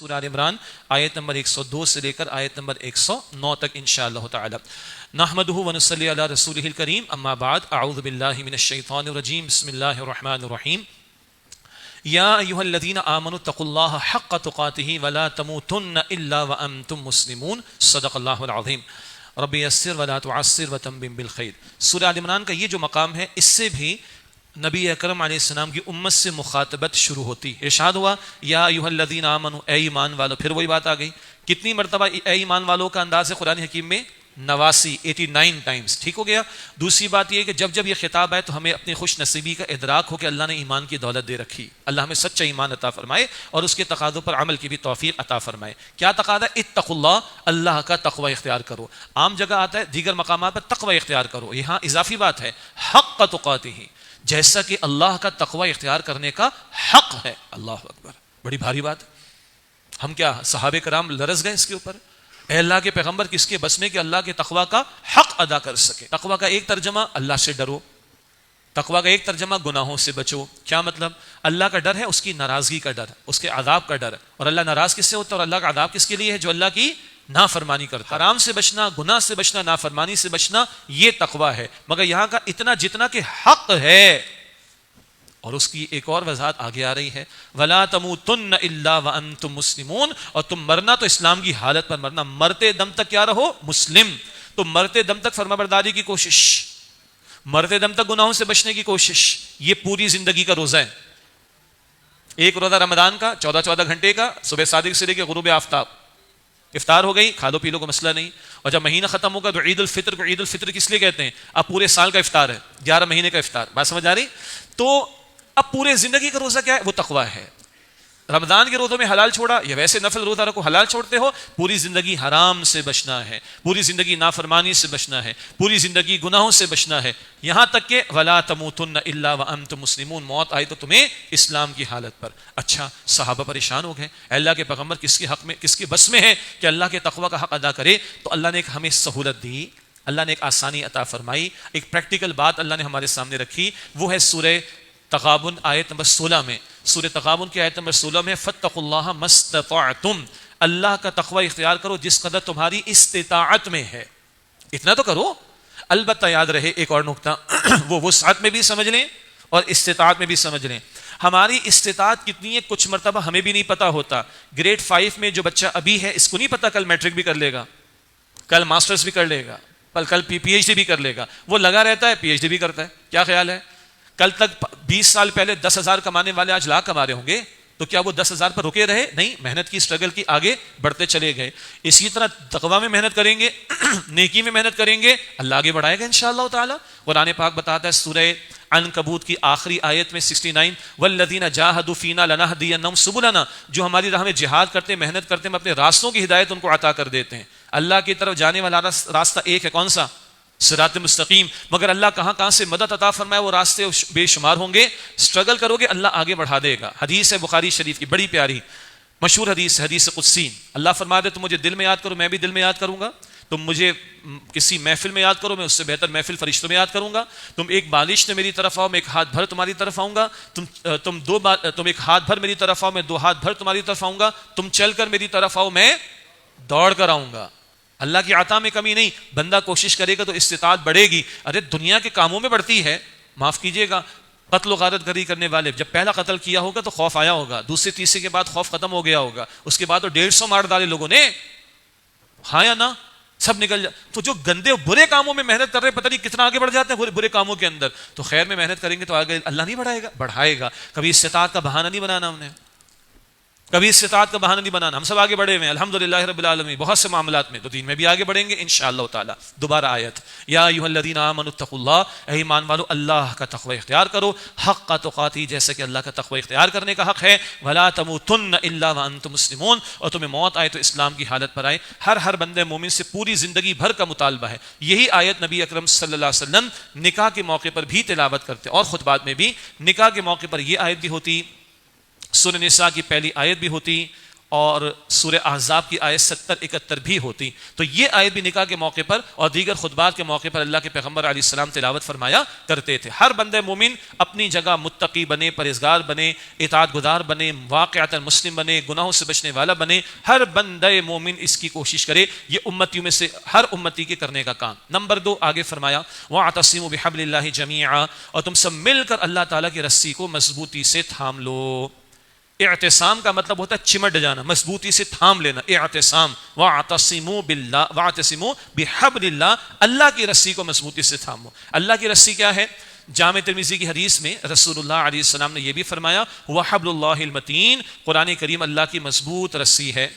سورہ آل عمران آیت نمبر 102 سے لے کر آیت نمبر 109 تک انشاءاللہ تعالی. نحمدہ ونصلی علی رسولہ الکریم، اما بعد، اعوذ باللہ من الشیطان الرجیم، بسم اللہ الرحمن الرحیم. یا ایھا الذین آمنوا اتقوا اللہ حق تقاتہ ولا تموتن الا وانتم مسلمون. صدق اللہ العظیم. رب یسر ولا تعسر وتمم بالخیر. سورہ آل عمران کا یہ جو مقام ہے، اس سے بھی نبی اکرم علیہ السلام کی امت سے مخاطبت شروع ہوتی. ارشاد ہوا یا ایھا الذین آمنوا، اے ایمان والو. پھر وہی بات آ گئی. کتنی مرتبہ اے ایمان والو کا انداز ہے قرآن حکیم میں؟ 89 ٹائمز. ٹھیک ہو گیا. دوسری بات یہ کہ جب جب یہ خطاب ہے تو ہمیں اپنی خوش نصیبی کا ادراک ہو کہ اللہ نے ایمان کی دولت دے رکھی. اللہ ہمیں سچا ایمان عطا فرمائے اور اس کے تقاضوں پر عمل کی بھی توفیق عطا فرمائے. کیا تقاضا؟ اتقوا اللہ، اللہ کا تقوی اختیار کرو. عام جگہ آتا ہے، دیگر مقامات پر تقوی اختیار کرو. یہاں اضافی بات ہے، حق تقاتہ، جیسا کہ اللہ کا تقوی اختیار کرنے کا حق ہے. اللہ اکبر، بڑی بھاری بات. ہم کیا صحابہ کرام لرز گئے اس کے اوپر؟ اے اللہ کے پیغمبر، کس کے بس میں کہ اللہ کے تقوی کا حق ادا کر سکے. تقوی کا ایک ترجمہ اللہ سے ڈرو، تقوی کا ایک ترجمہ گناہوں سے بچو. کیا مطلب؟ اللہ کا ڈر ہے اس کی ناراضگی کا ڈر، اس کے عذاب کا ڈر. اور اللہ ناراض کس سے ہوتا ہے اور اللہ کا عذاب کس کے لیے ہے؟ جو اللہ کی نافرمانی کرتا. حرام سے بچنا، گناہ سے بچنا، نافرمانی سے بچنا، یہ تقوی ہے. مگر یہاں کا اتنا جتنا کہ حق ہے. اور اس کی ایک اور وضاحت آگے آ رہی ہے، وَلَا تَمُوتُنَّ إِلَّا وَأَنْتُمْ مُسْلِمُونَ. اور تم مرنا تو اسلام کی حالت پر مرنا، مرتے دم تک کیا رہو؟ مسلم. تو مرتے دم تک فرمانبرداری کی کوشش، مرتے دم تک گناہوں سے بچنے کی کوشش، یہ پوری زندگی کا روزہ ہے. ایک روزہ رمضان کا 14 گھنٹے کا، صبح صادق سے لے کے غروب آفتاب. افطار ہو گئی، کھا لو پی لو کو مسئلہ نہیں. اور جب مہینہ ختم ہوگا تو عید الفطر کو عید الفطر کس لیے کہتے ہیں؟ اب پورے سال کا افطار ہے، 11 مہینے کا افطار. بات سمجھ آ رہی؟ تو اب پورے زندگی کا روزہ کیا ہے؟ وہ تقوی ہے. رمضان کے روزوں میں حلال چھوڑا یا ویسے نفل روزہ رکھو حلال چھوڑتے ہو، پوری زندگی حرام سے بچنا ہے، پوری زندگی نافرمانی سے بچنا ہے، پوری زندگی گناہوں سے بچنا ہے. یہاں تک کہ وَلَا تَمُوتُنَّ إِلَّا وَأَنْتُمْ مُسْلِمُونَ، موت آئی تو تمہیں اسلام کی حالت پر. اچھا، صحابہ پریشان ہو گئے، اللہ کے پیغمبر کس کے حق میں، کس کے بس میں ہے کہ اللہ کے تقوی کا حق ادا کرے؟ تو اللہ نے ایک ہمیں سہولت دی، اللہ نے ایک آسانی عطا فرمائی. ایک پریکٹیکل بات اللہ نے ہمارے سامنے رکھی، وہ ہے سورہ تغابن آیت نمبر 16 میں. سورہ تغابن کی آیت نمبر 16 میں فَاتَّقُوا اللَّهَ مَا اسْتَطَعْتُمْ، اللہ کا تقوی اختیار کرو جس قدر تمہاری استطاعت میں ہے. اتنا تو کرو. البتہ یاد رہے ایک اور نقطہ، وہ وسعت میں بھی سمجھ لیں اور استطاعت میں بھی سمجھ لیں. ہماری استطاعت کتنی ہے کچھ مرتبہ ہمیں بھی نہیں پتا ہوتا. گریڈ 5 میں جو بچہ ابھی ہے، اس کو نہیں پتا کل میٹرک بھی کر لے گا، کل ماسٹرز بھی کر لے گا، کل پی ایچ ڈی بھی کر لے گا. وہ لگا رہتا ہے، پی ایچ ڈی بھی کرتا ہے. کیا خیال ہے؟ کل تک 20 سال پہلے 10,000 کمانے والے آج لاکھ کما رہے ہوں گے، تو کیا وہ 10,000 پر رکے رہے؟ نہیں، محنت کی، اسٹرگل کی، آگے بڑھتے چلے گئے. اسی طرح تقوی میں محنت کریں گے، نیکی میں محنت کریں گے، اللہ آگے بڑھائے گا انشاءاللہ تعالی. قرآن پاک بتاتا ہے سورہ عنکبوت کی آخری آیت میں 69، وَالَّذِينَ جَاهَدُوا فِينَا لَنَهْدِيَنَّهُمْ سُبُلَنَا، جو ہماری راہ میں جہاد کرتے، محنت کرتے، ہم اپنے راستوں کی ہدایت ان کو عطا کر دیتے ہیں. اللہ کی طرف جانے والا راستہ ایک ہے، کون سا؟ صراط مستقیم. مگر اللہ کہاں کہاں سے مدد عطا فرمائے، وہ راستے بے شمار ہوں گے. اسٹرگل کرو گے، اللہ آگے بڑھا دے گا. حدیث ہے بخاری شریف کی، بڑی پیاری مشہور حدیث ہے، حدیث قدسی. اللہ فرما دے تم مجھے دل میں یاد کرو، میں بھی دل میں یاد کروں گا. تم مجھے کسی محفل میں یاد کرو، میں اس سے بہتر محفل فرشتوں میں یاد کروں گا. تم ایک بالش سے میری طرف آؤ، میں ایک ہاتھ بھر تمہاری طرف آؤں گا. تم ایک ہاتھ بھر میری طرف آؤ، میں 2 ہاتھ بھر تمہاری طرف آؤں گا. تم چل کر میری طرف آؤ، میں دوڑ کر آؤں گا. اللہ کی عطا میں کمی نہیں. بندہ کوشش کرے گا تو استطاعت بڑھے گی. ارے دنیا کے کاموں میں بڑھتی ہے. معاف کیجئے گا، قتل و غارت گری کرنے والے جب پہلا قتل کیا ہوگا تو خوف آیا ہوگا، دوسرے تیسرے کے بعد خوف ختم ہو گیا ہوگا، اس کے بعد تو 150 مار ڈالے لوگوں نے. ہاں یا نا؟ سب نکل جائے. تو جو گندے برے کاموں میں محنت کر رہے پتہ نہیں کتنا آگے بڑھ جاتے ہیں برے کاموں کے اندر. تو خیر میں محنت کریں گے تو آگے اللہ نہیں بڑھائے گا؟ بڑھائے گا. کبھی استطاعت کا بہانہ نہیں بنانا ہم نے، کبھی استطاعت کا بہانہ نہیں بنانا. ہم سب آگے بڑھے ہوئے ہیں الحمدللہ رب العالمین، بہت سے معاملات میں، تو دین میں بھی آگے بڑھیں گے انشاءاللہ تعالی. دوبارہ آیت، یا ایھا الذین آمنوا اتقوا اللہ، اے ایمان والو اللہ کا تقوی اختیار کرو، حق تقاتہ، جیسے کہ اللہ کا تقوی اختیار کرنے کا حق ہے. ولا تموتن الا وانتم مسلمون، اور تمہیں موت آئے تو اسلام کی حالت پر آئے. ہر بندے مومن سے پوری زندگی بھر کا مطالبہ ہے. یہی آیت نبی اکرم صلی اللہ علیہ وسلم نکاح کے موقع پر بھی تلاوت کرتے اور خطبات میں بھی. نکاح کے موقع پر یہ آیت بھی ہوتی، سورہ نساء کی پہلی آیت بھی ہوتی، اور سورہ احزاب کی آیت 70-71 بھی ہوتی تو یہ آیت بھی نکاح کے موقع پر اور دیگر خطبات کے موقع پر اللہ کے پیغمبر علیہ السلام تلاوت فرمایا کرتے تھے. ہر بندہ مومن اپنی جگہ متقی بنے, پرہیزگار بنے, اطاعت گزار بنے, واقعتا مسلم بنے, گناہوں سے بچنے والا بنے. ہر بندہ مومن اس کی کوشش کرے. یہ امتیوں میں سے ہر امتی کے کرنے کا کام. نمبر 2 آگے فرمایا وَاعْتَصِمُوا بِحَبْلِ اللَّهِ جَمِيعًا, اور تم سب مل کر اللہ تعالیٰ کی رسی کو مضبوطی سے تھام لو. اعتصام کا مطلب ہوتا ہے چمٹ جانا, مضبوطی سے تھام لینا. اعتصام وَاعْتَصِمُوا بِاللَّهِ وَاعْتَصِمُوا بِحَبْلِ اللَّهِ, اللہ کی رسی کو مضبوطی سے تھامو. اللہ کی رسی کیا ہے؟ جامع ترمذی کی حدیث میں رسول اللہ علیہ السلام نے یہ بھی فرمایا وَحَبْلُ اللَّهِ الْمَتِينُ, قرآن کریم اللہ کی مضبوط رسی ہے.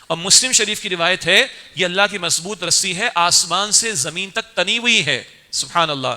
اور مسلم شریف کی روایت ہے یہ اللہ کی مضبوط رسی ہے, آسمان سے زمین تک تنی ہوئی ہے. سبحان اللہ.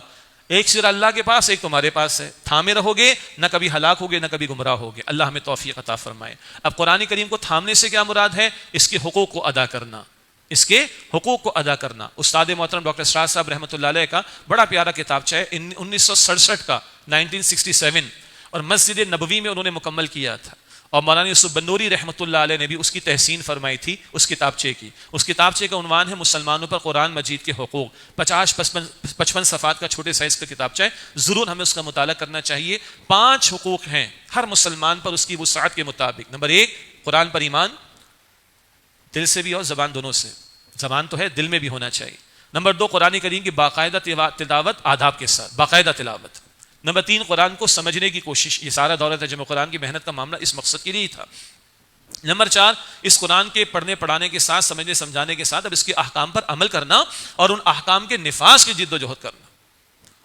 ایک سر اللہ کے پاس, ایک تمہارے پاس ہے. تھامے رہو گے نہ کبھی ہلاک ہوگے نہ کبھی گمراہ ہوگے. اللہ ہمیں توفیق عطا فرمائے. اب قرآن کریم کو تھامنے سے کیا مراد ہے؟ اس کے حقوق کو ادا کرنا, اس کے حقوق کو ادا کرنا. استاد محترم ڈاکٹر اسرار صاحب رحمۃ اللہ علیہ کا بڑا پیارا کتابچہ ہے 1967 کا 1967, اور مسجد نبوی میں انہوں نے مکمل کیا تھا. اور مولانا یوسف بنوری رحمۃ اللہ علیہ نے بھی اس کی تحسین فرمائی تھی اس کتابچے کی. اس کتابچے کا عنوان ہے مسلمانوں پر قرآن مجید کے حقوق. 50-55 صفحات کا چھوٹے سائز کا کتابچہ ہے. ضرور ہمیں اس کا مطالعہ کرنا چاہیے. 5 حقوق ہیں ہر مسلمان پر اس کی وسعت کے مطابق. نمبر 1 قرآن پر ایمان, دل سے بھی اور زبان دونوں سے. زبان تو ہے, دل میں بھی ہونا چاہیے. نمبر 2 قرآن کریم کی باقاعدہ تلاوت آداب کے ساتھ, باقاعدہ تلاوت. نمبر 3 قرآن کو سمجھنے کی کوشش. یہ سارا دورہ ترجمہ قرآن کی محنت کا معاملہ اس مقصد کے لیے تھا. نمبر 4 اس قرآن کے پڑھنے پڑھانے کے ساتھ, سمجھنے سمجھانے کے ساتھ اب اس کے احکام پر عمل کرنا اور ان احکام کے نفاذ کی جد و جہد کرنا.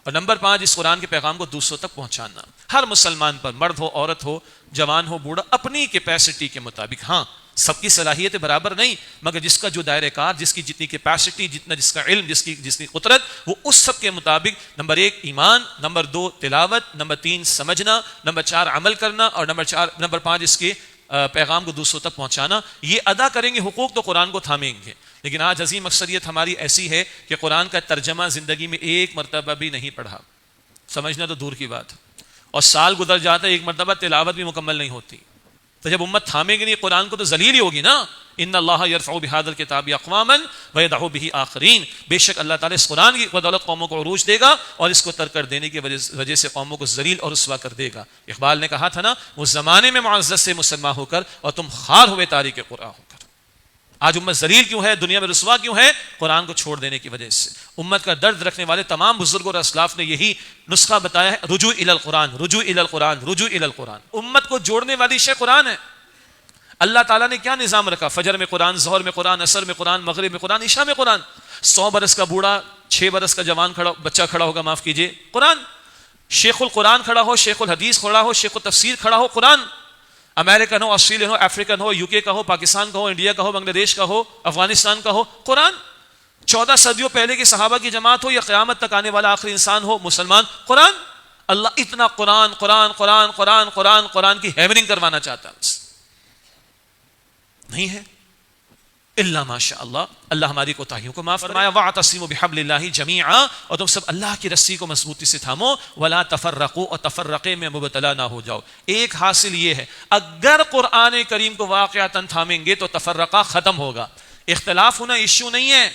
اور نمبر 5 اس قرآن کے پیغام کو دوسروں تک پہنچانا. ہر مسلمان پر, مرد ہو عورت ہو جوان ہو بوڑھا, اپنی کیپیسٹی کے مطابق. ہاں سب کی صلاحیت برابر نہیں, مگر جس کا جو دائرہ کار, جس کی جتنی کیپیسٹی, جس کا علم, جس کی قدرت, وہ اس سب کے مطابق. نمبر 1 ایمان, نمبر 2 تلاوت, نمبر 3 سمجھنا, نمبر 4 عمل کرنا, اور نمبر 5 اس کے پیغام کو دوسروں تک پہنچانا. یہ ادا کریں گے حقوق تو قرآن کو تھامیں گے. لیکن آج عظیم اکثریت ہماری ایسی ہے کہ قرآن کا ترجمہ زندگی میں ایک مرتبہ بھی نہیں پڑھا, سمجھنا تو دور کی بات, اور سال گزر جاتا ہے ایک مرتبہ تلاوت بھی مکمل نہیں ہوتی. تو جب امت تھامے گی نہیں قرآن کو تو ذلیل ہی ہوگی نا. ان اللہ یرفع بہذا الکتاب اقواما ویضع به آخرین, بے شک اللہ تعالیٰ اس قرآن کی بدولت قوموں کو عروج دے گا اور اس کو ترک کر دینے کی وجہ سے قوموں کو ذلیل اور رسوا کر دے گا. اقبال نے کہا تھا نا, وہ زمانے میں معزز سے مسلمان ہو کر اور تم خار ہوئے تاریک قرآن ہو کر. آج امت ذلیل کیوں ہے, دنیا میں رسوا کیوں ہے؟ قرآن کو چھوڑ دینے کی وجہ سے. امت کا درد رکھنے والے تمام بزرگوں اور اسلاف نے یہی نسخہ بتایا ہے, رجوع الی القرآن, رجوع الی القرآن, رجوع الی القرآن. امت کو جوڑنے والی شے قرآن ہے. اللہ تعالیٰ نے کیا نظام رکھا؟ فجر میں قرآن, ظہر میں قرآن, عصر میں قرآن, مغرب میں قرآن, عشاء میں قرآن. 100 برس کا بوڑھا, 6 برس کا جوان بچہ کھڑا ہوگا, معاف کیجیے, قرآن. شیخ القرآن کھڑا ہو, شیخ الحدیث کھڑا ہو, شیخ التفسیر کھڑا ہو, قرآن. امریکن ہو, آسٹریلین ہو, افریقن ہو, UK کا ہو, پاکستان کا ہو, انڈیا کا ہو, بنگلہ دیش کا ہو, افغانستان کا ہو, قرآن. 14 صدیوں پہلے کے صحابہ کی جماعت ہو یا قیامت تک آنے والا آخری انسان ہو, مسلمان, قرآن. اللہ اتنا قرآن قرآن قرآن قرآن قرآن قرآن کی ہیمرنگ کروانا چاہتا ہے, نہیں ہے الا ماشاء اللہ. اللہ ہماری کوتاہیوں کو معاف فرمایا. واعتصموا بحبل اللہ جميعا, اور تم سب اللہ کی رسی کو مضبوطی سے تھامو. ولا تفرقوا, اور تفرقے میں مبتلا نہ ہو جاؤ. ایک حاصل یہ ہے, اگر قرآن کریم کو واقعتاً تھامیں گے تو تفرقہ ختم ہوگا. اختلاف ہونا ایشو نہیں ہے,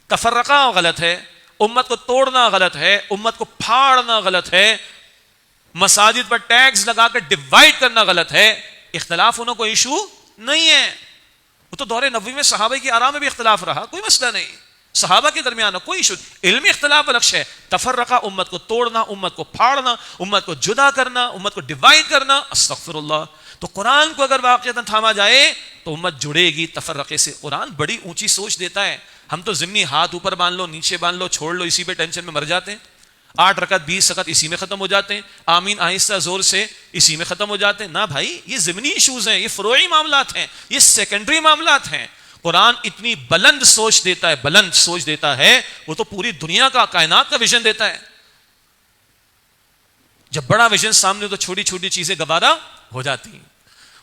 تفرقہ غلط ہے, امت کو توڑنا غلط ہے, امت کو پھاڑنا غلط ہے, مساجد پر ٹیکس لگا کر ڈیوائڈ کرنا غلط ہے. اختلاف ہونا کوئی ایشو نہیں ہے. وہ تو دور نبوی میں صحابہ کی آرا میں بھی اختلاف رہا, کوئی مسئلہ نہیں. صحابہ کے درمیان کوئی ایشو, علمی اختلاف الگ ہے. تفرقہ امت کو توڑنا, امت کو پھاڑنا, امت کو جدا کرنا, امت کو ڈیوائڈ کرنا, استغفر اللہ. تو قرآن کو اگر واقعتاً تھاما جائے تو امت جڑے گی تفرقے سے. قرآن بڑی اونچی سوچ دیتا ہے. ہم تو ضمنی ہاتھ اوپر باندھ لو, نیچے باندھ لو, چھوڑ لو, اسی پہ ٹینشن میں مر جاتے ہیں. 8 رکعت 20 رکعت اسی میں ختم ہو جاتے ہیں. آمین آہستہ زور سے اسی میں ختم ہو جاتے ہیں. نہ بھائی, یہ ضمنی ایشوز ہیں, یہ فروعی معاملات ہیں, یہ سیکنڈری معاملات ہیں. قرآن اتنی بلند سوچ دیتا ہے, بلند سوچ دیتا ہے. وہ تو پوری دنیا کا, کائنات کا ویژن دیتا ہے. جب بڑا ویژن سامنے تو چھوٹی چھوٹی چیزیں گوارا ہو جاتی ہیں,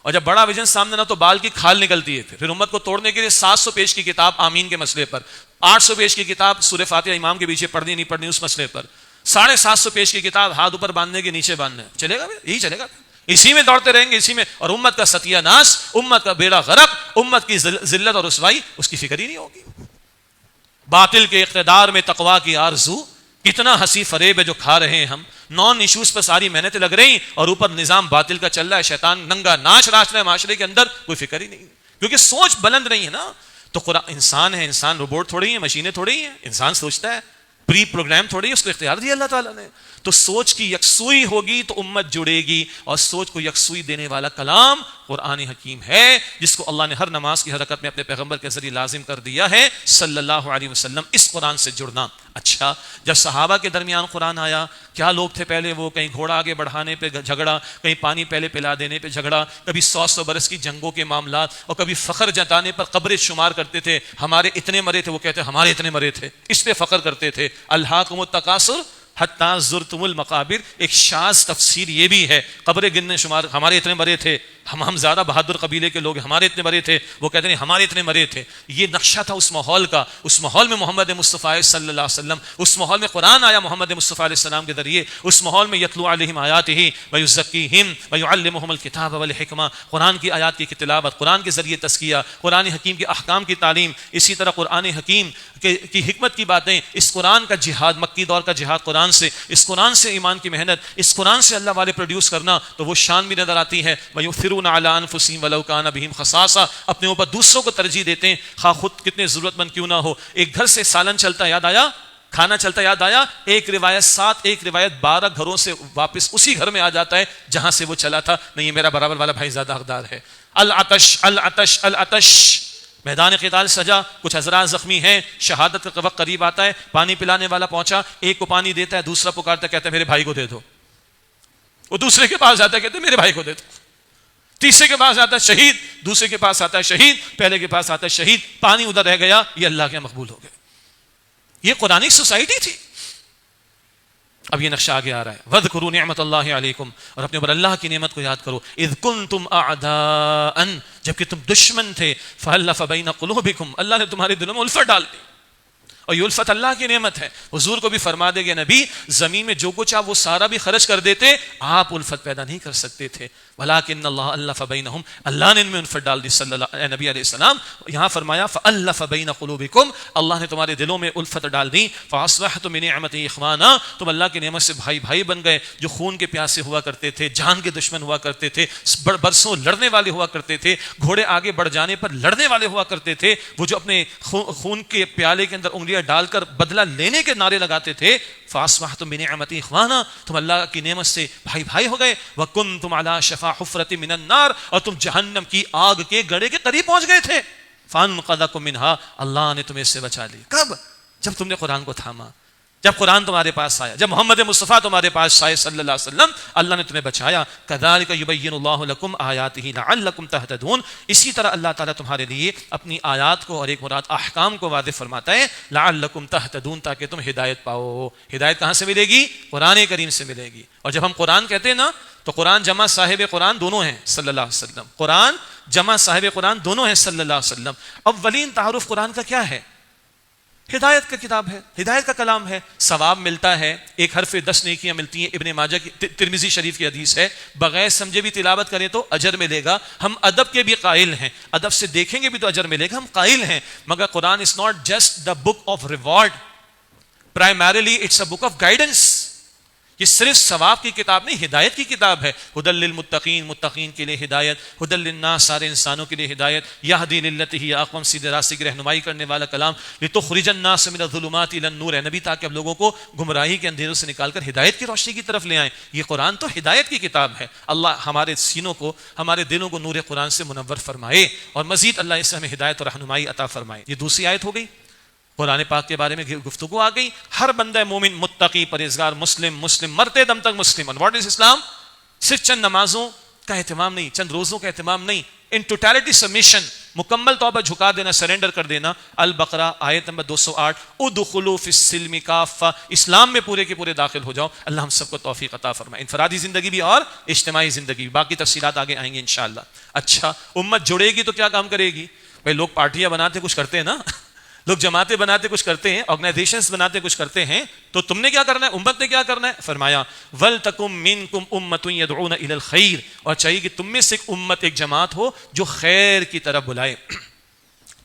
اور جب بڑا ویژن سامنے نہ تو بال کی کھال نکلتی ہے. پھر امت کو توڑنے کے لیے 700 پیج کی کتاب آمین کے مسئلے پر, 800 پیج کی کتاب سورہ فاتحہ امام کے پیچھے پڑھنی نہیں پڑھنی اس مسئلے پر, 750 پیج کی کتاب ہاتھ اوپر باندھنے کے نیچے باندھنا ہے. چلے گا, یہی چلے گا. اسی میں دوڑتے رہیں گے، اسی میں، اور امت کا ستیہ ناس، امت کا بیڑا غرق، امت کی ذلت اور رسوائی، اس کی فکر ہی نہیں ہوگی۔ باطل کے اقتدار میں تقویٰ کی آرزو، کتنا ہنسی فریب ہے جو کھا رہے ہیں ہم، نان ایشوز پر ساری محنتیں لگ رہی اور اوپر نظام باطل کا چل رہا ہے، شیطان ننگا ناچ رہا ہے معاشرے کے اندر، کوئی فکر ہی نہیں، کیونکہ سوچ بلند نہیں ہے نا۔ تو قرآن انسان ہے، انسان روبوٹ تھوڑی ہے، مشینیں تھوڑی ہیں، انسان سوچتا ہے، پری پروگرام تھوڑی ہے، اس کو اختیار دیا اللہ تعالیٰ نے۔ تو سوچ کی یکسوئی ہوگی تو امت جڑے گی، اور سوچ کو یکسوئی دینے والا کلام قرآن حکیم ہے، جس کو اللہ نے ہر نماز کی حرکت میں اپنے پیغمبر کے ذریعے لازم کر دیا ہے صلی اللہ علیہ وسلم، اس قرآن سے جڑنا۔ اچھا، جب صحابہ کے درمیان قرآن آیا، کیا لوگ تھے پہلے؟ وہ کہیں گھوڑا آگے بڑھانے پہ جھگڑا، کہیں پانی پہلے پلا دینے پہ جھگڑا، کبھی 100 برس کی جنگوں کے معاملات، اور کبھی فخر جتانے پر قبریں شمار کرتے تھے، ہمارے اتنے مرے تھے، وہ کہتے ہمارے اتنے مرے تھے، اس پہ فخر کرتے تھے۔ الہاکم التکاثر حتی زرتم المقابر، ایک شاذ تفسیر یہ بھی ہے، قبریں گننے شمار، ہمارے اتنے مرے تھے، ہم زیادہ بہادر قبیلے کے لوگ، ہمارے اتنے مرے تھے، وہ کہتے ہیں ہمارے اتنے مرے تھے۔ یہ نقشہ تھا اس ماحول کا، اس ماحول میں محمد مصطفیٰ صلی اللہ علیہ وسلم، اس ماحول میں قرآن آیا محمد مصطفیٰ علیہ السلام کے ذریعے، اس ماحول میں یتلو علیہم آیاتہ ویزکیہم ویعلمہم الکتاب والحکمہ، قرآن کی آیات کی تلاوت، قرآن کے ذریعے تزکیہ، قرآن حکیم کے احکام کی تعلیم، اسی طرح قرآن حکیم کی حکمت کی باتیں، اس قرآن کا جہاد، مکی دور کا جہاد قرآن سے، اس قرآن سے ایمان کی محنت، اس قرآن سے اللہ والے پروڈیوس کرنا، تو وہ شان بھی نظر آتی ہے۔ وَيُؤْثِرُونَ عَلَىٰ أَنفُسِهِمْ وَلَوْ كَانَ بِهِمْ خَصَاصَةٌ، اپنے اوپر دوسروں کو ترجیح دیتے ہیں، خواہ خود کتنے ضرورت مند کیوں نہ ہو۔ ایک گھر سے سالن چلتا یاد آیا، کھانا چلتا یاد آیا، ایک روایت 7، ایک روایت 12 گھروں سے واپس اسی گھر میں آ جاتا ہے جہاں سے وہ چلا تھا، نہیں یہ میرا برابر والا بھائی زیادہ حقدار ہے۔ العطش العطش العطش، میدان قتال سجا، کچھ حضرات زخمی ہیں، شہادت کا وقت قریب آتا ہے، پانی پلانے والا پہنچا، ایک کو پانی دیتا ہے، دوسرا پکارتا ہے، کہتا ہے میرے بھائی کو دے دو، وہ دوسرے کے پاس جاتا ہے، کہتے ہیں میرے بھائی کو دے دو، تیسرے کے پاس آتا ہے شہید، دوسرے کے پاس آتا ہے شہید، پہلے کے پاس آتا ہے شہید، پانی ادھر رہ گیا، یہ اللہ کے مقبول ہو گئے۔ یہ قرآنک سوسائٹی تھی۔ اب یہ نقشہ آگے آ رہا ہے، وَاذْكُرُوا نِعْمَةَ اللَّهِ عَلَيْكُمْ، اور اپنے اوپر اللہ کی نعمت کو یاد کرو، اِذْ كُنْتُمْ أَعْدَاءً، جبکہ تم دشمن تھے، فَأَلَّفَ بَيْنَ قُلُوبِكُمْ، اللہ نے تمہارے دلوں میں الفت ڈال دی، اور یہ الفت اللہ کی نعمت ہے۔ حضور کو بھی فرما دے گے نبی، زمین میں جو کچھ آپ وہ سارا بھی خرچ کر دیتے، آپ الفت پیدا نہیں کر سکتے تھے، وَلَٰكِنَّ اللَّهَ أَلَّفَ بَيْنَهُمْ، اللہ نے ان میں الفت ڈال دی، صلی اللہ علیہ نبی علیہ السلام۔ یہاں فرمایا فَأَلَّفَ بَيْنَ قُلُوبِكُمْ، اللہ نے تمہارے دلوں میں الفت ڈال دی، فَأَصْبَحْتُم بِنِعْمَتِهِ إِخْوَانًا، تم اللہ کی نعمت سے بھائی بھائی بن گئے، جو خون کے پیاسے ہوا کرتے تھے، جان کے دشمن ہوا کرتے تھے، برسوں لڑنے والے ہوا کرتے تھے، گھوڑے آگے بڑھ جانے پر لڑنے والے ہوا کرتے تھے، وہ جو اپنے خون کے پیالے کے اندر انگلیاں ڈال کر بدلہ لینے کے نعرے لگاتے تھے، فَأَصْبَحْتُم بِنِعْمَتِهِ إِخْوَانًا، تم اللہ کی نعمت سے بھائی بھائی ہو گئے، وَكُنْتُمْ عَلَىٰ شَفَا حُفْرَةٍ مِّنَ النَّارِ، اور تم جہنم کی آگ کے گڑھے کے قریب پہنچ گئے تھے، فَأَنْقَذَكُم مِّنْهَا، اللہ نے تمہیں اس سے بچا لی۔ کب؟ جب تم نے قرآن کو تھاما، جب قرآن تمہارے پاس آیا، جب محمد مصطفیٰ تمہارے پاس آئے صلی اللہ علیہ وسلم، اللہ نے تمہیں بچایا۔ کذالک یبین اللہ لکم آیاتہ لعلکم تہتدون، اسی طرح اللہ تعالیٰ تمہارے لیے اپنی آیات کو اور ایک مراد احکام کو واضح فرماتا ہے، لعلکم تہتدون، تاکہ تم ہدایت پاؤ۔ ہدایت کہاں سے ملے گی؟ قرآن کریم سے ملے گی۔ اور جب ہم قرآن کہتے ہیں نا، تو قرآن جمع صاحب قرآن دونوں ہیں صلی اللہ علیہ وسلم، قرآن جمع صاحب قرآن دونوں ہیں صلی اللہ علیہ وسلم۔ اولین تعارف قرآن کا کیا ہے؟ ہدایت کا کتاب ہے، ہدایت کا کلام ہے، ثواب ملتا ہے، ایک حرف 10 نیکیاں ملتی ہیں، ابن ماجہ کی ترمذی شریف کی حدیث ہے، بغیر سمجھے بھی تلاوت کریں تو اجر ملے گا۔ ہم ادب کے بھی قائل ہیں، ادب سے دیکھیں گے بھی تو اجر ملے گا، ہم قائل ہیں، مگر قرآن is not just the book of reward, primarily it's a book of guidance. یہ صرف ثواب کی کتاب نہیں، ہدایت کی کتاب ہے۔ ھدی للمتقین، متقین کے لیے ہدایت، ھدی للناس، سارے انسانوں کے لیے ہدایت، یہدی للتی ہی اقوم، سیدھے راستے کی رہنمائی کرنے والا کلام، لتخرج الناس من الظلمات الى النور، ہے نبی، تاکہ اب لوگوں کو گمراہی کے اندھیروں سے نکال کر ہدایت کی روشنی کی طرف لے آئیں۔ یہ قرآن تو ہدایت کی کتاب ہے۔ اللہ ہمارے سینوں کو، ہمارے دلوں کو نور قرآن سے منور فرمائے، اور مزید اللہ اس سے ہمیں ہدایت اور رہنمائی عطا فرمائے۔ یہ دوسری آیت ہو گئی، قرآن پاک کے بارے میں گفتگو آ گئی۔ ہر بندہ مومن، متقی، پرہیزگار، مسلم مرتے دم تک مسلم۔ اور واٹ از اسلام؟ صرف چند نمازوں کا اہتمام نہیں، چند روزوں کا اہتمام نہیں، ان ٹوٹیلٹی سبمیشن، مکمل طور پر جھکا دینا، سرنڈر کر دینا۔ البقرہ آیت نمبر 208، ادخلوا فی السلم کافہ، اسلام میں پورے کے پورے داخل ہو جاؤ۔ اللہ ہم سب کو توفیق عطا فرمائے، انفرادی زندگی بھی اور اجتماعی زندگی بھی۔ باقی تفصیلات آگے آئیں گے انشاءاللہ۔ اچھا، امت جڑے گی تو کیا کام کرے گی؟ بھائی لوگ پارٹیاں بناتے کچھ کرتے ہیں نا، لوگ جماعتیں بناتے کچھ کرتے ہیں، آرگنائزیشنز بناتے کچھ کرتے ہیں، تو تم نے کیا کرنا ہے، امت نے کیا کرنا ہے؟ فرمایا وَلْتَكُمْ مِنْكُمْ أُمَّةٌ يَدْعُونَ إِلَى الْخَيْرِ، اور چاہیے کہ تم میں سے ایک امت، ایک جماعت ہو جو خیر کی طرف بلائے.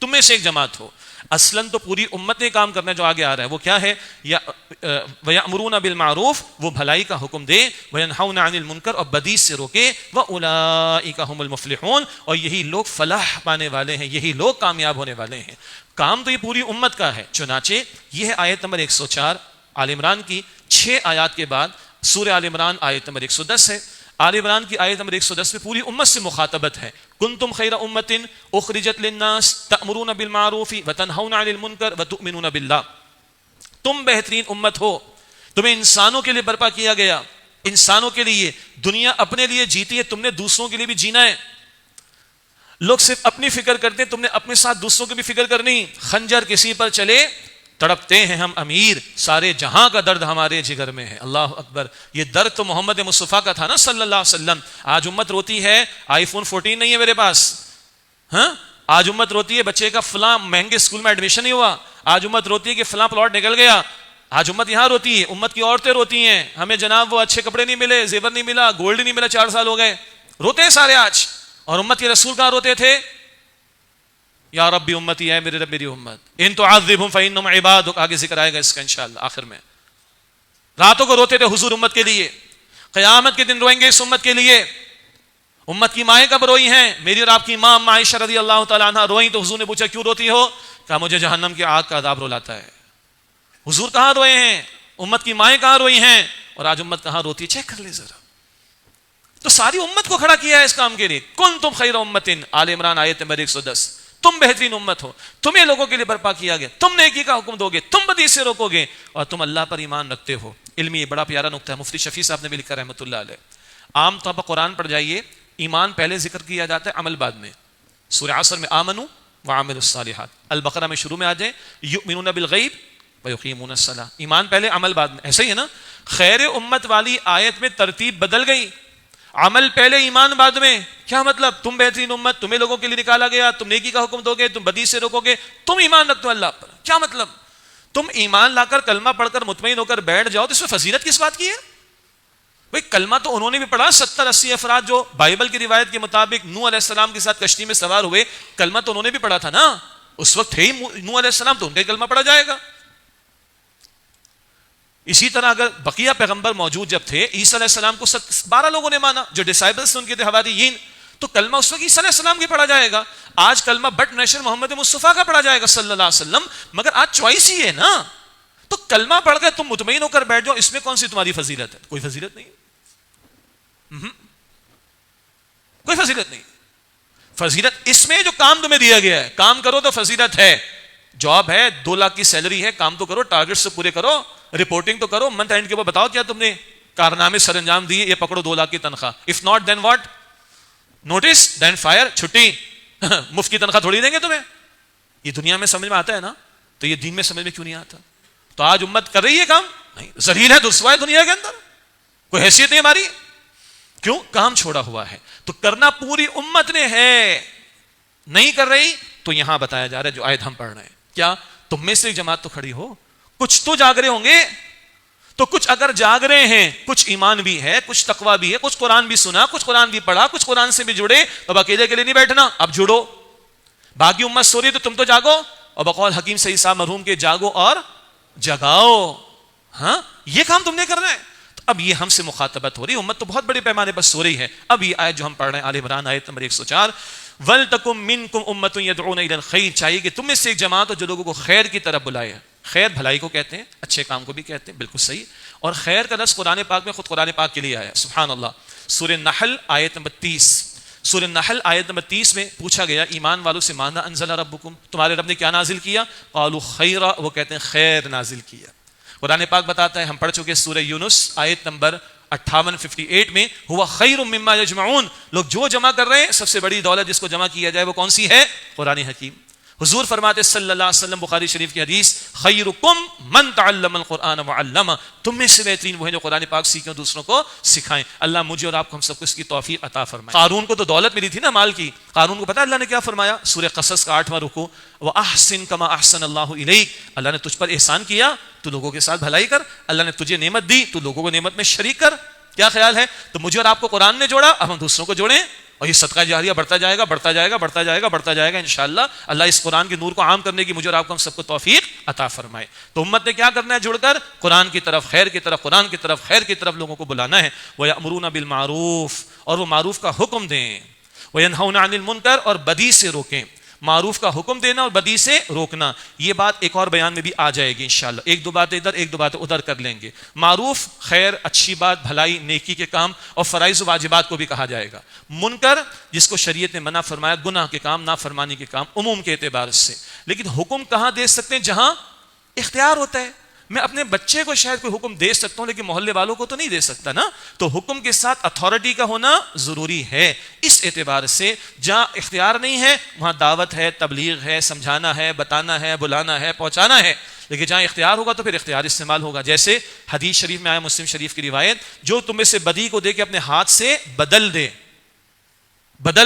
تم میں سے ایک جماعت ہو. اصلاً تو پوری امت نے کام کرنا ہے جو آگے آ رہا ہے، وہ کیا ہے؟ وَيَأْمُرُونَ بِالْمَعْرُوفِ، وہ بھلائی کا حکم دے، وَيَنْهَوْنَ عَنِ الْمُنْكَرِ، اور بدی سے روکے، وَأُولَٰئِكَ هُمُ الْمُفْلِحُونَ، اور یہی لوگ فلاح پانے والے ہیں، یہی لوگ کامیاب ہونے والے ہیں. کام تو یہ پوری امت کا ہے. چنانچہ یہ ہے آیت نمبر 104 آل عمران کی. 6 آیات کے بعد سورہ آل عمران آیت نمبر 110 ہے. آل عمران کی آیت نمبر 110 میں پوری امت سے مخاطبت ہے. کنتم خیر امت اخرجت للناس تأمرون بالمعروف وتنہون عن المنکر وتؤمنون باللہ. تم بہترین امت ہو، تمہیں انسانوں کے لیے برپا کیا گیا، انسانوں کے لیے. دنیا اپنے لیے جیتی ہے، تم نے دوسروں کے لیے بھی جینا ہے. لوگ صرف اپنی فکر کرتے ہیں، تم نے اپنے ساتھ دوسروں کی بھی فکر کرنی. خنجر کسی پر چلے تڑپتے ہیں ہم امیر، سارے جہاں کا درد ہمارے جگر میں ہے. اللہ اکبر. یہ درد تو محمد مصطفیٰ کا تھا نا صلی اللہ علیہ وسلم. آج امت روتی ہے آئی فون 14 نہیں ہے میرے پاس. ہاں، آج امت روتی ہے بچے کا فلاں مہنگے اسکول میں ایڈمیشن نہیں ہوا. آج امت روتی ہے کہ فلاں پلاٹ نکل گیا. آج امت یہاں روتی ہے، امت کی عورتیں روتی ہیں، ہمیں جناب وہ اچھے کپڑے نہیں ملے، زیور نہیں ملا، گولڈ نہیں ملا، 4 سال ہو گئے. روتے ہیں سارے آج. اور امت کے رسول کہاں روتے تھے؟ یا ربی امتی، ہے میرے رب میری امت، ان تعذبہم فانہم عبادک. آگے ذکر آئے گا اس کا انشاءاللہ آخر میں. راتوں کو روتے تھے حضور امت کے لیے، قیامت کے دن روئیں گے اس امت کے لیے. امت کی مائیں کب روئی ہیں؟ میری اور آپ کی ماں عائشہ رضی اللہ تعالیٰ عنہ روئیں تو حضور نے پوچھا کیوں روتی ہو؟ کہا مجھے جہنم کی آگ کا عذاب رلاتا ہے. حضور کہاں روئے ہیں؟ امت کی مائیں کہاں روئی ہیں؟ اور آج امت کہاں روتی ہے؟ چیک کر لے ذرا. تو ساری امت کو کھڑا کیا ہے اس کام کے لیے. کنتم خیر امت، آل عمران آیت نمبر 110. تم بہترین امت ہو، تمہیں لوگوں کے لیے برپا کیا گیا، تم نیکی کا حکم دو گے، تم بدی سے روکو گے، اور تم اللہ پر ایمان رکھتے ہو. علمی بڑا پیارا نقطہ ہے، مفتی شفیع صاحب نے بھی لکھا رحمۃ اللہ علیہ. عام طور پر قرآن پڑھ جائیے، ایمان پہلے ذکر کیا جاتا ہے، عمل بعد میں. سورہ عصر میں آمنوا وعملوا الصالحات. البقرہ میں شروع میں آ جائے یؤمنون بالغیب ویقیمون الصلاۃ. ایمان پہلے عمل بعد میں. ایسا ہی ہے نا. خیر امت والی آیت میں ترتیب بدل گئی، عمل پہلے ایمان بعد میں. کیا مطلب؟ تم بہترین امت، تمہیں لوگوں کے لیے نکالا گیا، تم نیکی کا حکم دو گے، تم بدی سے روکو گے، تم ایمان رکھتے ہو اللہ پر. کیا مطلب؟ تم ایمان لا کر کلمہ پڑھ کر مطمئن ہو کر بیٹھ جاؤ تو اس میں فضیلت کس بات کی ہے؟ بھئی کلمہ تو انہوں نے بھی پڑھا. 70-80 افراد جو بائبل کی روایت کے مطابق نوح علیہ السلام کے ساتھ کشتی میں سوار ہوئے، کلمہ تو انہوں نے بھی پڑھا تھا نا. اس وقت تھے ہی نوح علیہ السلام، تو ان کا کلمہ پڑھا جائے گا. اسی طرح اگر بقیہ پیغمبر موجود جب تھے، عیسیٰ علیہ السلام کو 12 لوگوں نے مانا جو ڈسائبلز ان کے تھے حواریین، تو کلمہ اس وقت عیسیٰ علیہ السلام کے پڑھا جائے گا. آج کلمہ بٹ نیشن محمد مصطفیٰ کا پڑھا جائے گا صلی اللہ علیہ وسلم. مگر آج چوائس ہی ہے نا. تو کلمہ پڑھ کے تم مطمئن ہو کر بیٹھ جاؤ، اس میں کون سی تمہاری فضیلت ہے؟ کوئی فضیلت نہیں. کوئی فضیلت نہیں. فضیلت اس میں جو کام تمہیں دیا گیا ہے، کام کرو تو فضیلت ہے. جاب ہے، 2 لاکھ کی سیلری ہے، کام تو کرو، ٹارگٹ سے پورے کرو، رپورٹنگ تو کرو، منتھ اینڈ کے بعد بتاؤ کیا تم نے کارنامے سر انجام دیے، یہ پکڑو 2 لاکھ کی تنخواہ. If not then what? Notice, then fire, چھٹی. مفت کی تنخواہ تھوڑی دیں گے تمہیں. یہ دنیا میں سمجھ میں آتا ہے نا، تو یہ دین میں سمجھ میں کیوں نہیں آتا؟ تو آج امت کر رہی ہے کام نہیں، ذلیل ہے، رسوا ہے دنیا کے اندر، کوئی حیثیت نہیں ہماری. کیوں؟ کام چھوڑا ہوا ہے. تو کرنا پوری امت نے ہے. نہیں کر رہی تو یہاں بتایا جا رہا ہے جو آیت ہم پڑھ رہے ہیں. کیا تم میں سے جماعت تو کھڑی ہو، کچھ تو جاگ رہے ہوں گے. تو کچھ اگر جاگ رہے ہیں، کچھ ایمان بھی ہے، کچھ تقویٰ بھی ہے، کچھ قرآن بھی سنا، کچھ قرآن بھی پڑھا، کچھ قرآن سے بھی جڑے، اب اکیلے کے لیے نہیں بیٹھنا، اب جڑو. باقی امت سو رہی تو تم تو جاگو، اور بقول حکیم سعید صاحب مرحوم کے جاگو اور جگاؤ. ہاں، یہ کام تم نے کرنا ہے. تو اب یہ ہم سے مخاطبت ہو رہی ہے. امت تو بہت بڑے پیمانے پر سو رہی ہے. اب یہ آیت جو ہم پڑھ رہے ہیں آل عمران آیت نمبر 104، وَلْتَكُمْ مِنْكُمْ أُمَّةٌ يَدْعُونَ إِلَى الْخَيْرِ. چاہیے کہ تم میں سے ایک جماعت ہو جو لوگوں کو خیر کی طرف بلائے. خیر بھلائی کو کہتے ہیں، اچھے کام کو بھی کہتے ہیں، بالکل صحیح. اور خیر کا لفظ قرآن پاک میں خود قرآن پاک کے لیے آیا. سبحان اللہ. سورہ نحل آیت نمبر 30، سورہ نحل آیت نمبر 30 میں پوچھا گیا ایمان والوں سے، ماذا انزل ربکم، تمہارے رب نے کیا نازل کیا؟ قالوا خیرا، وہ کہتے ہیں خیر نازل کیا. قرآن پاک بتاتا ہے، ہم پڑھ چکے سورہ یونس آیت نمبر 58 میں، ہوا خیر مما یجمعون. لوگ جو جمع کر رہے ہیں، سب سے بڑی دولت جس کو جمع کیا جائے وہ کون سی ہے؟ قرآن حکیم. حضور فرماتے صلی اللہ علیہ وسلم، بخاری شریف کی حدیث، خیرکم من تعلم القرآن وعلمہ، تم میں سے بہترین وہ ہیں جو قرآن پاک سیکھیں اور دوسروں کو سکھائیں۔ اللہ مجھے اور آپ کو ہم سب کو اس کی توفیق عطا فرمائے۔ قارون کو تو دولت ملی تھی نا، مال کی، قارون کو پتہ اللہ نے کیا فرمایا؟ سورہ قصص کا 8واں رکوع، وَأَحْسِن كَمَا أَحْسَنَ اللَّهُ إِلَيْكَ، اللہ نے تجھ پر احسان کیا تو لوگوں کے ساتھ بھلائی کر، اللہ نے تجھے نعمت دی تو لوگوں کو نعمت میں شریک کر۔ کیا خیال ہے؟ تو مجھے اور آپ کو قرآن نے جوڑا، اب ہم دوسروں کو جوڑیں، اور یہ صدقہ جاریہ بڑھتا جائے گا، بڑھتا جائے گا، بڑھتا جائے گا، بڑھتا جائے گا انشاءاللہ۔ اللہ اس قرآن کے نور کو عام کرنے کی مجھے اور آپ کو ہم سب کو توفیق عطا فرمائے۔ تو امت نے کیا کرنا ہے؟ جڑ کر قرآن کی طرف، خیر کی طرف، قرآن کی طرف، خیر کی طرف لوگوں کو بلانا ہے۔ وَيَأْمُرُونَ بِالْمَعْرُوفِ، اور وہ معروف کا حکم دیں، وَيَنْهَوْنَ عَنِ الْمُنْكَرِ، اور بدی سے روکیں۔ معروف کا حکم دینا اور بدی سے روکنا، یہ بات ایک اور بیان میں بھی آ جائے گی انشاءاللہ، ایک دو باتیں ادھر ایک دو باتیں ادھر کر لیں گے۔ معروف خیر، اچھی بات، بھلائی، نیکی کے کام اور فرائض و واجبات کو بھی کہا جائے گا۔ منکر جس کو شریعت نے منع فرمایا، گناہ کے کام، نافرمانی کے کام عموم کے اعتبار سے۔ لیکن حکم کہاں دے سکتے ہیں؟ جہاں اختیار ہوتا ہے۔ میں اپنے بچے کو شاید کوئی حکم دے سکتا ہوں لیکن محلے والوں کو تو نہیں دے سکتا نا، تو حکم کے ساتھ اتھارٹی کا ہونا ضروری ہے۔ اس اعتبار سے جہاں اختیار نہیں ہے وہاں دعوت ہے، تبلیغ ہے، سمجھانا ہے، بتانا ہے، بلانا ہے، پہنچانا ہے۔ لیکن جہاں اختیار ہوگا تو پھر اختیار استعمال ہوگا۔ جیسے حدیث شریف میں آیا، مسلم شریف کی روایت، جو تم میں سے بدی کو دے کے اپنے ہاتھ سے بدل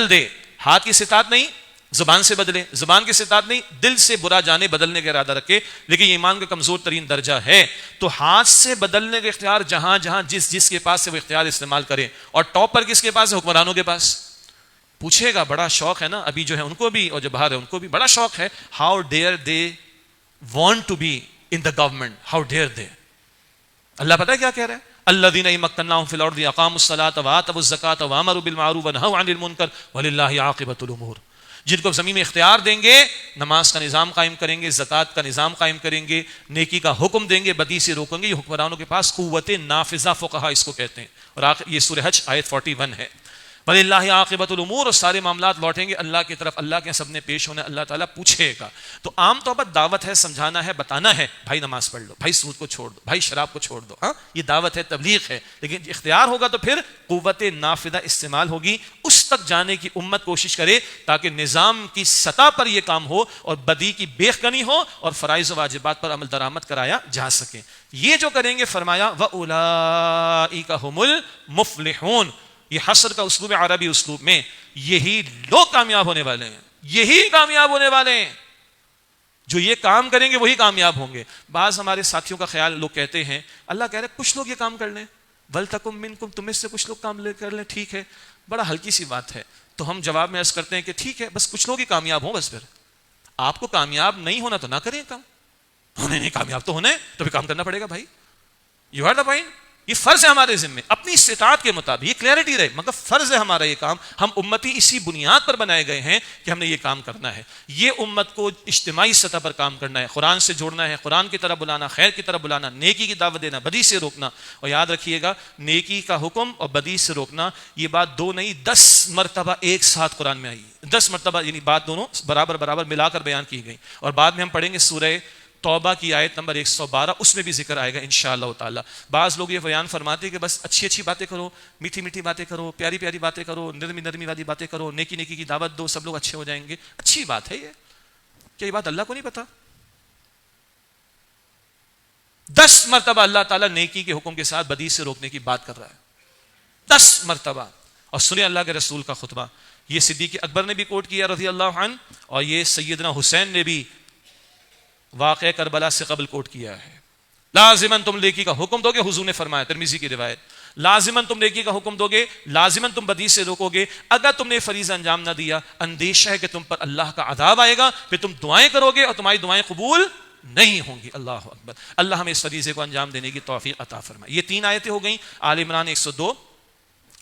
دے، ہاتھ کی استطاعت نہیں، زبان سے بدلے، زبان کی استطاعت نہیں، دل سے برا جانے بدلنے کا ارادہ رکھے، لیکن یہ ایمان کا کمزور ترین درجہ ہے، تو ہاتھ سے بدلنے کا اختیار جہاں جہاں جس کے پاس سے وہ اختیار استعمال کرے۔ اور ٹاپ پر کس کے پاس ہے؟ حکمرانوں کے پاس۔ پوچھے گا، بڑا شوق ہے نا ابھی جو ہے ان کو بھی، اور جو باہر ہے ان کو بھی بڑا شوق ہے، how dare they want to be in the government, how dare they. اللہ پتہ ہے کیا کہہ رہا ہے؟ الذین مکناہم فی الارض اقاموا الصلاۃ وآتوا الزکاۃ وامروا بالمعروف ونہوا عن المنکر وللہ عاقبۃ الامور، جن کو زمین میں اختیار دیں گے، نماز کا نظام قائم کریں گے، زکوٰۃ کا نظام قائم کریں گے، نیکی کا حکم دیں گے، بدی سے روکیں گے، یہ حکمرانوں کے پاس قوت نافذہ فقہا اس کو کہتے ہیں۔ اور یہ سورہ حج آیت 41 ہے۔ وَلِلَّهِ عَاقِبَةُ الْأُمُورِ، اور سارے معاملات لوٹیں گے اللہ کی طرف، اللہ کے سب نے پیش ہونا، اللہ تعالیٰ پوچھے گا۔ تو عام طور پر دعوت ہے، سمجھانا ہے، بتانا ہے، بھائی نماز پڑھ لو، بھائی سود کو چھوڑ دو، بھائی شراب کو چھوڑ دو، ہاں یہ دعوت ہے، تبلیغ ہے۔ لیکن اختیار ہوگا تو پھر قوت نافذہ استعمال ہوگی، اس تک جانے کی امت کوشش کرے تاکہ نظام کی سطح پر یہ کام ہو اور بدی کی بیخکنی ہو اور فرائض و واجبات پر عمل درآمد کرایا جا سکے۔ یہ جو کریں گے، فرمایا وَأُولَئِكَ هُمُ الْمُفْلِحُونَ، یہ حصر کا اسلوب عربی اسلوب میں، یہی لوگ کامیاب ہونے والے ہیں، یہی کامیاب ہونے والے ہیں، جو یہ کام کریں گے وہی کامیاب ہوں گے۔ بعض ہمارے ساتھیوں کا خیال، لوگ کہتے ہیں اللہ کہہ رہے کچھ لوگ یہ کام کر لیں، وَلْتَكُن مِّنكُمْ، تم میں سے کچھ لوگ کام کر لیں، ٹھیک ہے، بڑا ہلکی سی بات ہے۔ تو ہم جواب میں عرض کرتے ہیں کہ ٹھیک ہے، بس کچھ لوگ ہی کامیاب ہوں، بس پھر آپ کو کامیاب نہیں ہونا تو نہ کریں کام، نہیں کامیاب تو ہونا ہے تو بھی کام کرنا پڑے گا بھائی۔ You hear the point? یہ فرض ہے ہمارے ذمے، اپنی استطاعت کے مطابق، یہ کلیئرٹی رہے، مگر فرض ہے ہمارا یہ کام، ہم امتی اسی بنیاد پر بنائے گئے ہیں کہ ہم نے یہ کام کرنا ہے۔ یہ امت کو اجتماعی سطح پر کام کرنا ہے، قرآن سے جوڑنا ہے، قرآن کی طرف بلانا، خیر کی طرف بلانا، نیکی کی دعوت دینا، بدی سے روکنا۔ اور یاد رکھیے گا، نیکی کا حکم اور بدی سے روکنا، یہ بات دو نہیں 10 مرتبہ ایک ساتھ قرآن میں آئی ہے، 10 مرتبہ، یعنی بات دونوں برابر ملا کر بیان کی گئی۔ اور بعد میں ہم پڑھیں گے سورہ توبہ کی آیت نمبر 112، اس میں بھی ذکر آئے گا انشاءاللہ تعالی۔ بعض لوگ یہ بیان فرماتے ہیں کہ بس اچھی باتیں کرو، میٹھی باتیں کرو، پیاری باتیں کرو، نرمی والی باتیں کرو، نیکی کی دعوت دو، سب لوگ اچھے ہو جائیں گے۔ اچھی بات ہے یہ، کیا یہ بات اللہ کو نہیں پتا؟ 10 مرتبہ اللہ تعالیٰ نیکی کے حکم کے ساتھ بدی سے روکنے کی بات کر رہا ہے، 10 مرتبہ۔ اور سنیں اللہ کے رسول کا خطبہ، یہ صدیق اکبر نے بھی کوٹ کیا رضی اللہ عنہ، اور یہ سیدنا حسین نے بھی واقعہ کربلا سے قبل کوٹ کیا ہے۔ لازماً تم نیکی کا حکم دو گے، حضور نے فرمایا، ترمذی کی روایت، لازماً تم نیکی کا حکم دو گے، لازماً تم بدی سے روکو گے، اگر تم نے فریضہ انجام نہ دیا، اندیشہ ہے کہ تم پر اللہ کا عذاب آئے گا، پھر تم دعائیں کرو گے اور تمہاری دعائیں قبول نہیں ہوں گی۔ اللہ اکبر، اللہ ہمیں اس فریضے کو انجام دینے کی توفیق عطا فرمائے۔ یہ 3 آیتیں ہو گئیں، آل عمران 102،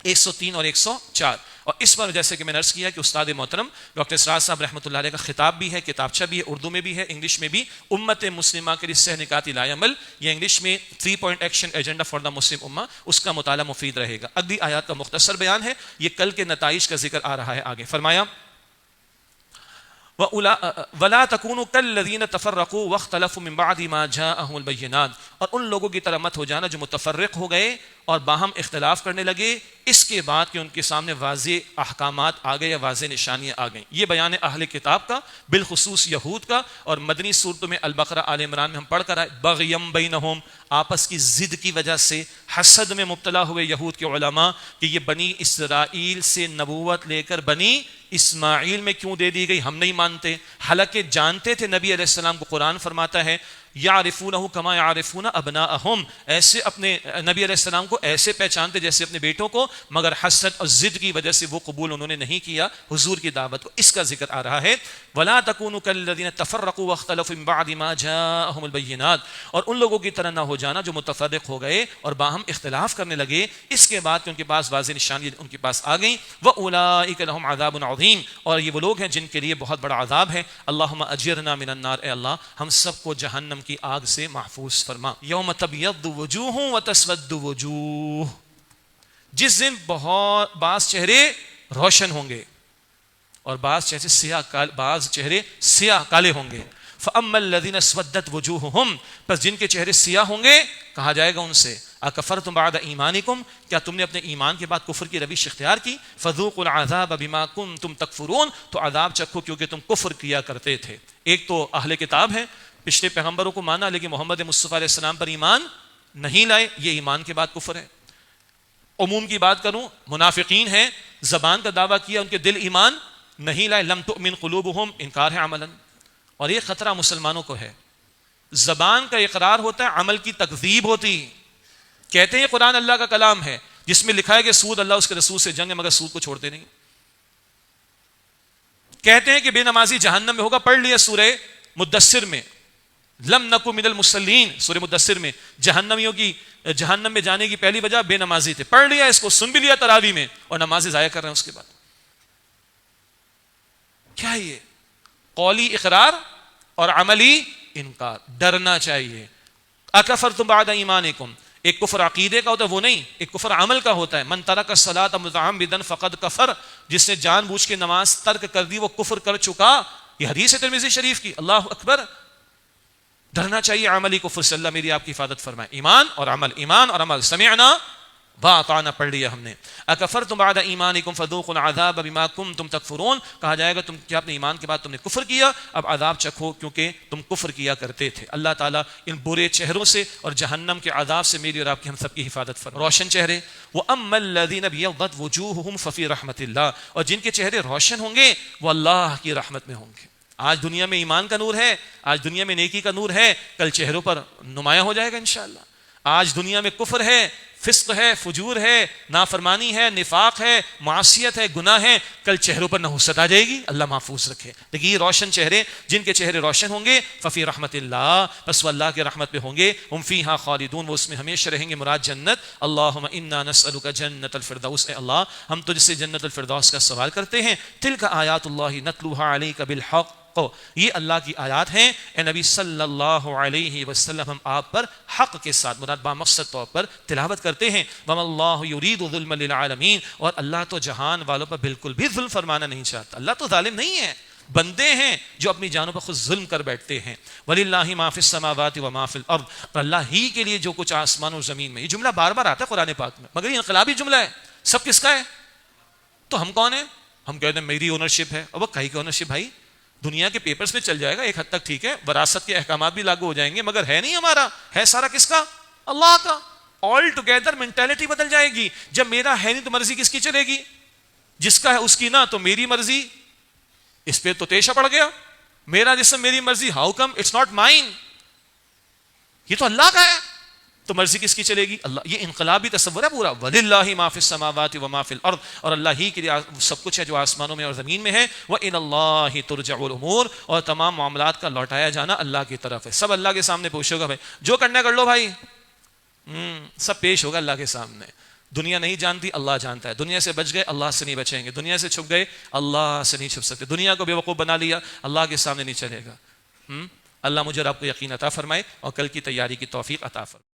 103 اور 104۔ اور اس پر جیسے کہ میں نے عرض کیا کہ استاد محترم ڈاکٹر اسرار صاحب رحمۃ اللہ علیہ کا خطاب بھی ہے، کتابچہ بھی ہے، اردو میں بھی ہے، انگلش میں بھی، امت مسلمہ کے لیے صحیح نکات لا عمل، یہ انگلش میں 3 point action agenda for the Muslim امہ، اس کا مطالعہ مفید رہے گا۔ اگلی آیات کا مختصر بیان ہے، یہ کل کے نتائج کا ذکر آ رہا ہے آگے۔ فرمایا وَلَا تَكُونُوا كَالَّذِينَ تَفَرَّقُوا وَاخْتَلَفُوا مِن بَعْدِ مَا جَاءَهُمُ الْبَيِّنَاتُ، اور ان لوگوں کی طرح مت ہو جانا جو متفرق ہو گئے اور باہم اختلاف کرنے لگے اس کے بعد کہ ان کے سامنے واضح احکامات آ گئے یا واضح نشانیاں آ گئیں. یہ بیان اہل کتاب کا بالخصوص یہود کا, اور مدنی صورتوں میں البقرہ آل عمران میں ہم پڑھ کر آئے بغیم بینہم, آپس کی ضد کی وجہ سے حسد میں مبتلا ہوئے یہود کے علماء کہ یہ بنی اسرائیل سے نبوت لے کر بنی اسماعیل میں کیوں دے دی گئی, ہم نہیں مانتے. حالانکہ جانتے تھے نبی علیہ السلام کو قرآن فرماتا ہے یعرفونہ کما یعرفون ابناءہم, ایسے اپنے نبی علیہ السلام کو ایسے پہچانتے جیسے اپنے بیٹوں کو, مگر حسد اور ضد کی وجہ سے وہ قبول انہوں نے نہیں کیا حضور کی دعوت کو. اس کا ذکر آ رہا ہے ولا تکونوا کالذین تفرقوا واختلفوا من بعد ما جاءهم البینات, اور ان لوگوں کی طرح نہ ہو جانا جو متفرق ہو گئے اور باہم اختلاف کرنے لگے اس کے بعد کہ ان کے پاس واضح نشانیاں ان کے پاس آ گئیں. واولئک لهم عذاب عظیم, اور یہ وہ لوگ ہیں جن کے لیے بہت بڑا عذاب ہے. اللہم اجرنا من النار, اے اللہ ہم سب کو جہنم کی آگ سے محفوظ فرما. یوم تبیض وجوہ وتسود وجوہ, جس دن بہت بعض چہرے روشن ہوں گے اور بعض چہرے سیاہ کالے ہوں گے. فاما الذین اسودت وجوہہم, پس جن کے چہرے سیاہ ہوں گے کہا جائے گا ان سے اکفرتم بعد ایمانکم, کیا تم نے اپنے ایمان کے بعد کفر کی روش اختیار کی. فذوقوا العذاب بما کنتم تکفرون, تو عذاب چکھو کیونکہ تم کفر کیا کرتے تھے. ایک تو اہل کتاب ہیں, پچھلے پیغمبروں کو مانا لیکن محمد مصطفیٰ علیہ السلام پر ایمان نہیں لائے, یہ ایمان کے بعد کفر ہے. عموم کی بات کروں, منافقین ہیں, زبان کا دعویٰ کیا, ان کے دل ایمان نہیں لائے, لم تؤمن قلوبہم, انکار ہے عملاً. اور یہ خطرہ مسلمانوں کو ہے, زبان کا اقرار ہوتا ہے, عمل کی تکذیب ہوتی. کہتے ہیں قرآن اللہ کا کلام ہے جس میں لکھا ہے کہ سود اللہ اس کے رسول سے جنگ ہے, مگر سود کو چھوڑتے نہیں. کہتے ہیں کہ بے نمازی جہنم میں ہوگا, پڑھ لیا سورہ مدثر میں, لم نکو من المصلین, سورہ مدثر میں جہنمیوں کی جہنم میں جانے کی پہلی وجہ بے نمازی تھے. پڑھ لیا اس کو, سن بھی لیا تراویح میں, اور نمازیں ضائع کر رہے ہیں اس کے بعد. کیا یہ قولی اقرار اور عملی انکار. ڈرنا چاہیے. اکفرتم بعد ایمانکم, ایک کفر عقیدے کا ہوتا ہے وہ نہیں, ایک کفر عمل کا ہوتا ہے. من ترک الصلاۃ متعمدا فقد کفر, جس نے جان بوجھ کے نماز ترک کر دی وہ کفر کر چکا. یہ حدیث ہے ترمذی شریف کی. اللہ اکبر. ڈرنا چاہیے عملی کفر سے, اللہ میری آپ کی حفاظت فرمائے. ایمان اور عمل, ایمان اور عمل, سمعنا واطعنا پڑھ لیا ہم نے. اکفرتم بعد ایمانکم فذوقوا العذاب بما کنتم تکفرون, کہا جائے گا تم کیا اپنے ایمان کے بعد تم نے کفر کیا, اب عذاب چکھو کیونکہ تم کفر کیا کرتے تھے. اللہ تعالیٰ ان برے چہروں سے اور جہنم کے عذاب سے میری اور آپ کی ہم سب کی حفاظت فرمائے. روشن چہرے, واما الذین ابیضت وجوہہم ففی رحمت اللہ, اور جن کے چہرے روشن ہوں گے وہ اللہ کی رحمت میں ہوں گے. آج دنیا میں ایمان کا نور ہے, آج دنیا میں نیکی کا نور ہے, کل چہروں پر نمایاں ہو جائے گا انشاءاللہ. آج دنیا میں کفر ہے, فسق ہے, فجور ہے, نافرمانی ہے, نفاق ہے, معصیت ہے, گناہ ہے, کل چہروں پر نحوست آ جائے گی. اللہ محفوظ رکھے. لیکن یہ روشن چہرے, جن کے چہرے روشن ہوں گے ففی رحمت اللہ, بس وہ اللہ کے رحمت میں ہوں گے. ہم فیہا خالدون, وہ اس میں ہمیشہ رہیں گے. مراد جنت. اللہم انا نسألک جنت الفردوس, اے اللہ ہم تجھ سے جنت الفردوس کا سوال کرتے ہیں. تلک آیات اللہ نتلوہا علیک بالحق, یہ اللہ کی آیات ہیں اے نبی صلی اللہ علیہ وسلم, ہم آپ پر حق کے ساتھ مراد با مقصد طور پر تلاوت کرتے ہیں. وما اللہ یرید ظلم للعالمین, اور اللہ تو جہان والوں پر بالکل بھی ظلم فرمانا نہیں چاہتا. اللہ تو ظالم نہیں ہے, بندے ہیں جو اپنی جانوں پر خود ظلم کر بیٹھتے ہیں. وَلِلَّهِ مَا فِي السَّمَاوَاتِ وَمَا فِي الْأَرْضِ, پر اللہ ہی کے لیے جو کچھ آسمان اور زمین میں. یہ جملہ بار بار آتا ہے قرآن پاک میں, مگر یہ انقلابی جملہ ہے. سب کس کا ہے؟ تو ہم کون ہیں؟ ہم کہتے ہیں میری اونرشپ ہے. اب وہ کہیں کی اونرشپ بھائی, دنیا کے پیپرز میں چل جائے گا ایک حد تک, ٹھیک ہے, وراثت کے احکامات بھی لاگو ہو جائیں گے, مگر ہے نہیں ہمارا, ہے سارا کس کا؟ اللہ کا. آل ٹوگیدر مینٹالٹی بدل جائے گی. جب میرا ہے نہیں تو مرضی کس کی چلے گی؟ جس کا ہے اس کی نا, تو میری مرضی, اس پہ تو تیشہ پڑ گیا. میرا جسم میری مرضی, how come it's not mine, یہ تو اللہ کا ہے, تو مرضی کس کی چلے گی؟ اللہ. یہ انقلابی تصور ہے پورا. وَلِلَّهِ مَا فِي السَّمَاوَاتِ وَمَا فِي الْأَرْضِ, اور اللہ ہی کے لیے سب کچھ ہے جو آسمانوں میں اور زمین میں ہے. وَإِلَى اللَّهِ تُرْجَعُ الْأُمُورُ, اور تمام معاملات کا لوٹایا جانا اللہ کی طرف ہے. سب اللہ کے سامنے پوچھو گا بھائی, جو کرنا کر لو بھائی, سب پیش ہوگا اللہ کے سامنے. دنیا نہیں جانتی, اللہ جانتا ہے. دنیا سے بچ گئے, اللہ سے نہیں بچیں گے. دنیا سے چھپ گئے, اللہ سے نہیں چھپ سکتے. دنیا کو بیوقوف بنا لیا, اللہ کے سامنے نہیں چلے گا. اللہ مجھے اور آپ کو یقین عطا فرمائے اور کل کی تیاری کی توفیق عطا فرمائے.